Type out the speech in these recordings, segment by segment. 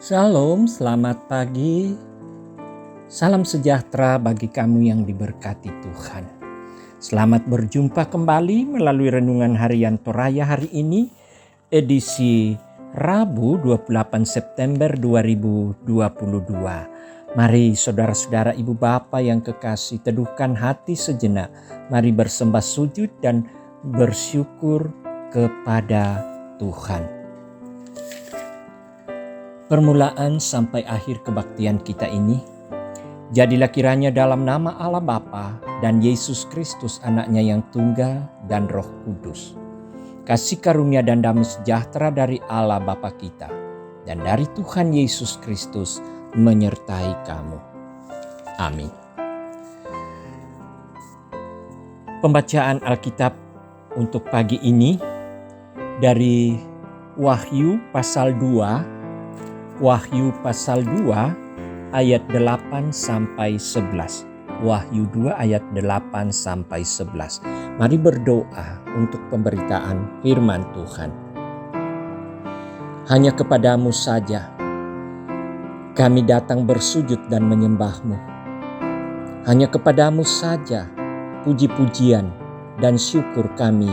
Shalom, selamat pagi. Salam sejahtera bagi kamu yang diberkati Tuhan. Selamat berjumpa kembali melalui renungan harian Toraya hari ini, edisi Rabu 28 September 2022. Mari saudara-saudara ibu bapa yang kekasih, teduhkan hati sejenak. Mari bersembah sujud dan bersyukur kepada Tuhan. Permulaan sampai akhir kebaktian kita ini, jadilah kiranya dalam nama Allah Bapa dan Yesus Kristus anaknya yang tunggal dan Roh Kudus. Kasih karunia dan damai sejahtera dari Allah Bapa kita dan dari Tuhan Yesus Kristus menyertai kamu. Amin. Pembacaan Alkitab untuk pagi ini dari Wahyu pasal 2 ayat 8 sampai 11. Wahyu 2 ayat 8 sampai 11. Mari berdoa untuk pemberitaan firman Tuhan. Hanya kepadamu saja kami datang bersujud dan menyembahmu. Hanya kepadamu saja puji-pujian dan syukur kami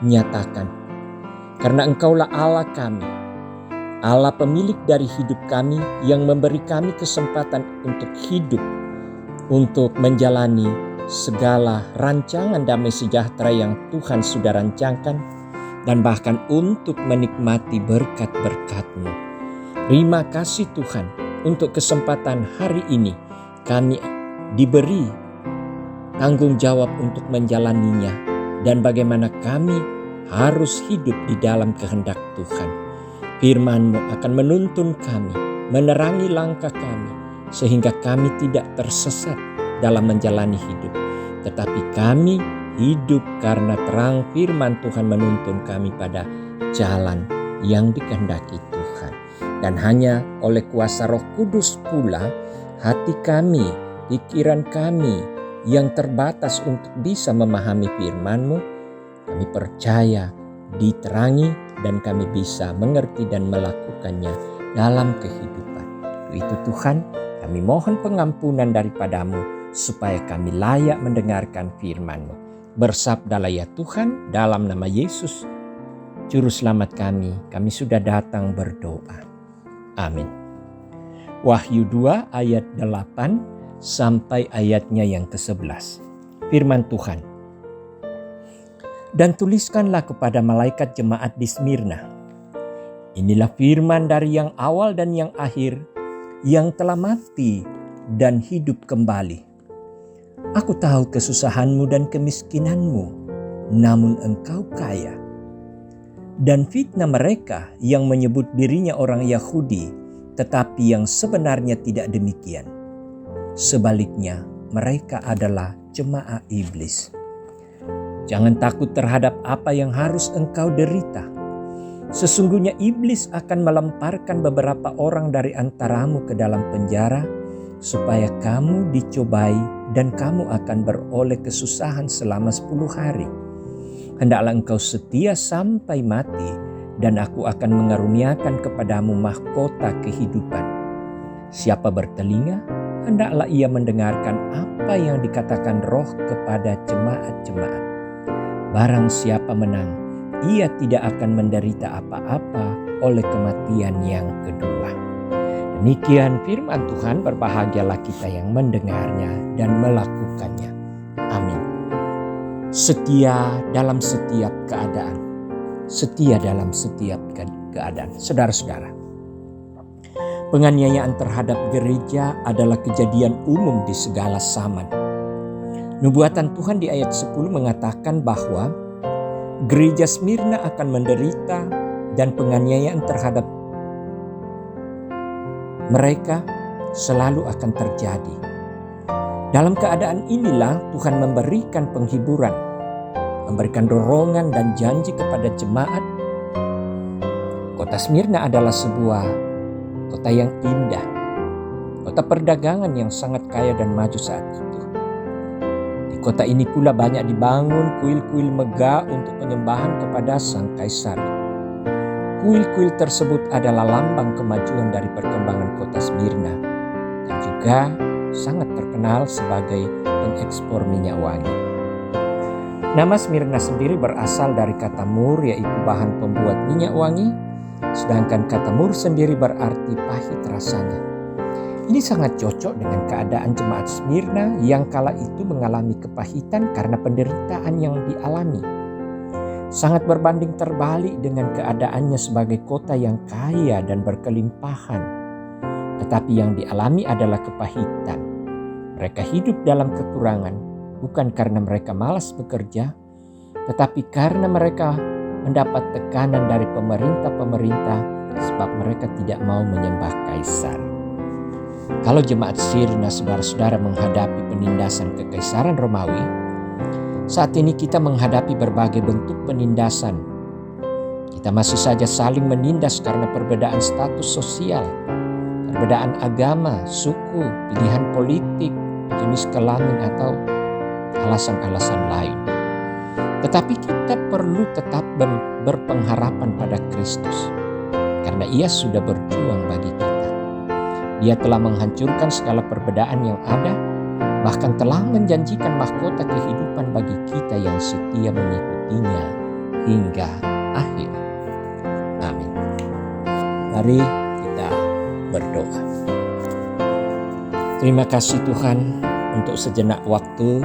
nyatakan. Karena Engkaulah Allah kami, Allah pemilik dari hidup kami yang memberi kami kesempatan untuk hidup, untuk menjalani segala rancangan damai sejahtera yang Tuhan sudah rancangkan, dan bahkan untuk menikmati berkat-berkat-Mu. Terima kasih Tuhan untuk kesempatan hari ini kami diberi tanggung jawab untuk menjalaninya dan bagaimana kami harus hidup di dalam kehendak Tuhan. Firman-Mu akan menuntun kami, menerangi langkah kami, sehingga kami tidak tersesat dalam menjalani hidup. Tetapi kami hidup karena terang firman Tuhan menuntun kami pada jalan yang dikehendaki Tuhan. Dan hanya oleh kuasa Roh Kudus pula, hati kami, pikiran kami yang terbatas untuk bisa memahami firman-Mu, kami percaya diterangi dan kami bisa mengerti dan melakukannya dalam kehidupan. Itu Tuhan, kami mohon pengampunan daripada-Mu supaya kami layak mendengarkan firman-Mu. Bersabdalah ya Tuhan, dalam nama Yesus, Juru Selamat kami sudah datang berdoa. Amin. Wahyu 2 ayat 8 sampai ayatnya yang ke-11. Firman Tuhan. Dan tuliskanlah kepada malaikat jemaat di Smyrna. Inilah firman dari yang awal dan yang akhir, yang telah mati dan hidup kembali. Aku tahu kesusahanmu dan kemiskinanmu, namun engkau kaya. Dan fitnah mereka yang menyebut dirinya orang Yahudi, tetapi yang sebenarnya tidak demikian. Sebaliknya, mereka adalah jemaah iblis. Jangan takut terhadap apa yang harus engkau derita. Sesungguhnya iblis akan melemparkan beberapa orang dari antaramu ke dalam penjara, supaya kamu dicobai dan kamu akan beroleh kesusahan selama 10 hari. Hendaklah engkau setia sampai mati, dan aku akan mengaruniakan kepadamu mahkota kehidupan. Siapa bertelinga, hendaklah ia mendengarkan apa yang dikatakan Roh kepada jemaat-jemaat. Barang siapa menang, ia tidak akan menderita apa-apa oleh kematian yang kedua. Demikian firman Tuhan, berbahagialah kita yang mendengarnya dan melakukannya. Amin. Setia dalam setiap keadaan. Setia dalam setiap keadaan. Saudara-saudara, penganiayaan terhadap gereja adalah kejadian umum di segala zaman. Nubuatan Tuhan di ayat 10 mengatakan bahwa gereja Smyrna akan menderita dan penganiayaan terhadap mereka selalu akan terjadi. Dalam keadaan inilah Tuhan memberikan penghiburan, memberikan dorongan dan janji kepada jemaat. Kota Smyrna adalah sebuah kota yang indah, kota perdagangan yang sangat kaya dan maju saat itu. Kota ini pula banyak dibangun kuil-kuil megah untuk penyembahan kepada sang kaisar. Kuil-kuil tersebut adalah lambang kemajuan dari perkembangan kota Smyrna dan juga sangat terkenal sebagai pengekspor minyak wangi. Nama Smyrna sendiri berasal dari kata mur, yaitu bahan pembuat minyak wangi, sedangkan kata mur sendiri berarti pahit rasanya. Ini sangat cocok dengan keadaan jemaat Smyrna yang kala itu mengalami kepahitan karena penderitaan yang dialami. Sangat berbanding terbalik dengan keadaannya sebagai kota yang kaya dan berkelimpahan. Tetapi yang dialami adalah kepahitan. Mereka hidup dalam kekurangan, bukan karena mereka malas bekerja, tetapi karena mereka mendapat tekanan dari pemerintah-pemerintah sebab mereka tidak mau menyembah kaisar. Kalau jemaat Smyrna saudara-saudara menghadapi penindasan kekaisaran Romawi, saat ini kita menghadapi berbagai bentuk penindasan. Kita masih saja saling menindas karena perbedaan status sosial, perbedaan agama, suku, pilihan politik, jenis kelamin atau alasan-alasan lain. Tetapi kita perlu tetap berpengharapan pada Kristus, karena Ia sudah berjuang bagi kita. Dia telah menghancurkan segala perbedaan yang ada, bahkan telah menjanjikan mahkota kehidupan bagi kita yang setia mengikutinya hingga akhir. Amin. Mari kita berdoa. Terima kasih Tuhan untuk sejenak waktu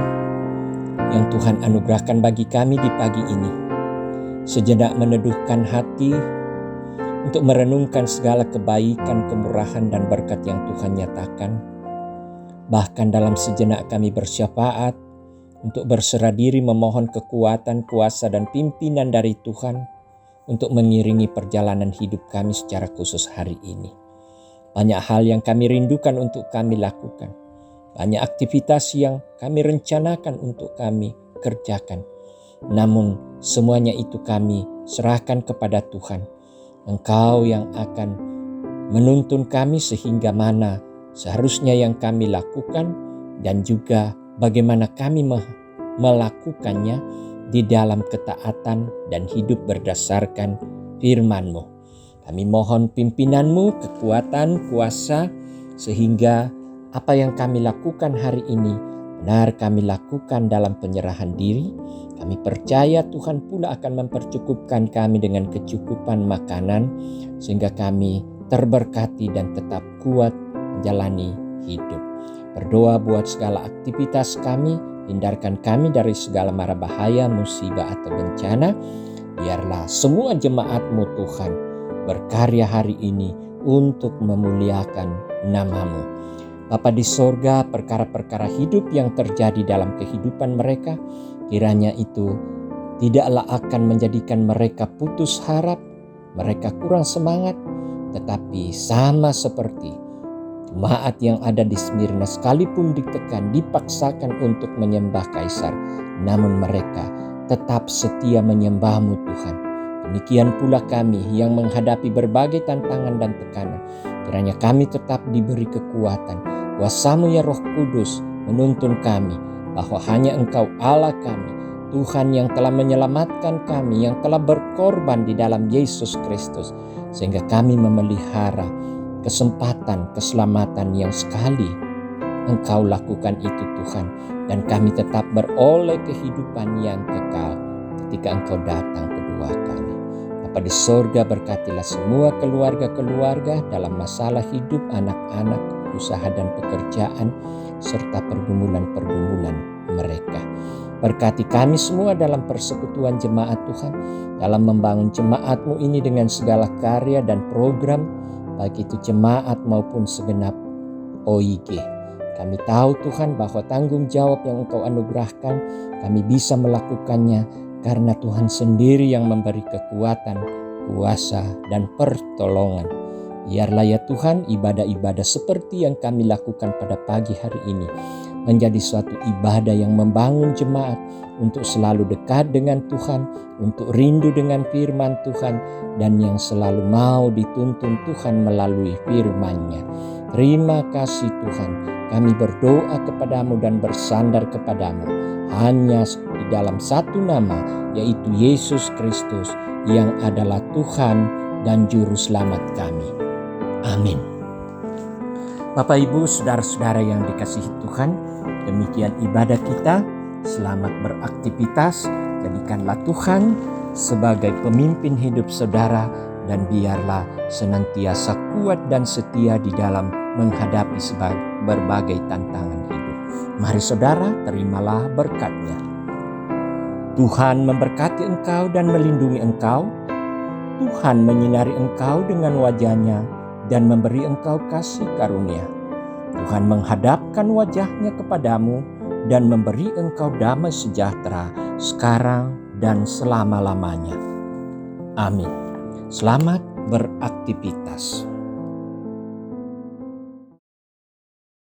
yang Tuhan anugerahkan bagi kami di pagi ini. Sejenak meneduhkan hati untuk merenungkan segala kebaikan, kemurahan dan berkat yang Tuhan nyatakan. Bahkan dalam sejenak kami bersyafaat untuk berserah diri memohon kekuatan, kuasa dan pimpinan dari Tuhan untuk mengiringi perjalanan hidup kami secara khusus hari ini. Banyak hal yang kami rindukan untuk kami lakukan. Banyak aktivitas yang kami rencanakan untuk kami kerjakan. Namun semuanya itu kami serahkan kepada Tuhan. Engkau yang akan menuntun kami sehingga mana seharusnya yang kami lakukan dan juga bagaimana kami melakukannya di dalam ketaatan dan hidup berdasarkan firman-Mu. Kami mohon pimpinan-Mu, kekuatan, kuasa, sehingga apa yang kami lakukan hari ini benar kami lakukan dalam penyerahan diri. Kami percaya Tuhan pula akan mempercukupkan kami dengan kecukupan makanan sehingga kami terberkati dan tetap kuat menjalani hidup. Berdoa buat segala aktivitas kami, hindarkan kami dari segala mara bahaya, musibah atau bencana. Biarlah semua jemaat-Mu Tuhan berkarya hari ini untuk memuliakan nama-Mu. Bapa di sorga, perkara-perkara hidup yang terjadi dalam kehidupan mereka, kiranya itu tidaklah akan menjadikan mereka putus harap, mereka kurang semangat, tetapi sama seperti jemaat yang ada di Smyrna, sekalipun ditekan, dipaksakan untuk menyembah kaisar, namun mereka tetap setia menyembah-Mu Tuhan. Demikian pula kami yang menghadapi berbagai tantangan dan tekanan. Kiranya kami tetap diberi kekuatan. Kuasa-Mu ya Roh Kudus menuntun kami bahwa hanya Engkau Allah kami, Tuhan yang telah menyelamatkan kami, yang telah berkorban di dalam Yesus Kristus, sehingga kami memelihara kesempatan, keselamatan yang sekali Engkau lakukan itu Tuhan. Dan kami tetap beroleh kehidupan yang kekal ketika Engkau datang kedua kali. Bapa di sorga, berkatilah semua keluarga-keluarga dalam masalah hidup, anak-anak, usaha dan pekerjaan, serta pergumulan-pergumulan mereka. Berkati kami semua dalam persekutuan jemaat Tuhan, dalam membangun jemaat-Mu ini dengan segala karya dan program, baik itu jemaat maupun segenap OIG. Kami tahu Tuhan bahwa tanggung jawab yang Engkau anugerahkan, kami bisa melakukannya karena Tuhan sendiri yang memberi kekuatan, kuasa, dan pertolongan. Biarlah ya Tuhan, ibadah-ibadah seperti yang kami lakukan pada pagi hari ini menjadi suatu ibadah yang membangun jemaat untuk selalu dekat dengan Tuhan, untuk rindu dengan firman Tuhan, dan yang selalu mau dituntun Tuhan melalui firman-Nya. Terima kasih Tuhan, kami berdoa kepadamu dan bersandar kepadamu hanya di dalam satu nama, yaitu Yesus Kristus yang adalah Tuhan dan Juru Selamat kami. Amin. Bapak, Ibu, saudara-saudara yang dikasihi Tuhan, demikian ibadah kita. Selamat beraktivitas. Jadikanlah Tuhan sebagai pemimpin hidup saudara, dan biarlah senantiasa kuat dan setia di dalam menghadapi berbagai tantangan hidup. Mari saudara, terimalah berkat-Nya. Tuhan memberkati engkau dan melindungi engkau. Tuhan menyinari engkau dengan wajah-Nya dan memberi engkau kasih karunia. Tuhan menghadapkan wajah-Nya kepadamu dan memberi engkau damai sejahtera sekarang dan selama-lamanya. Amin. Selamat beraktivitas.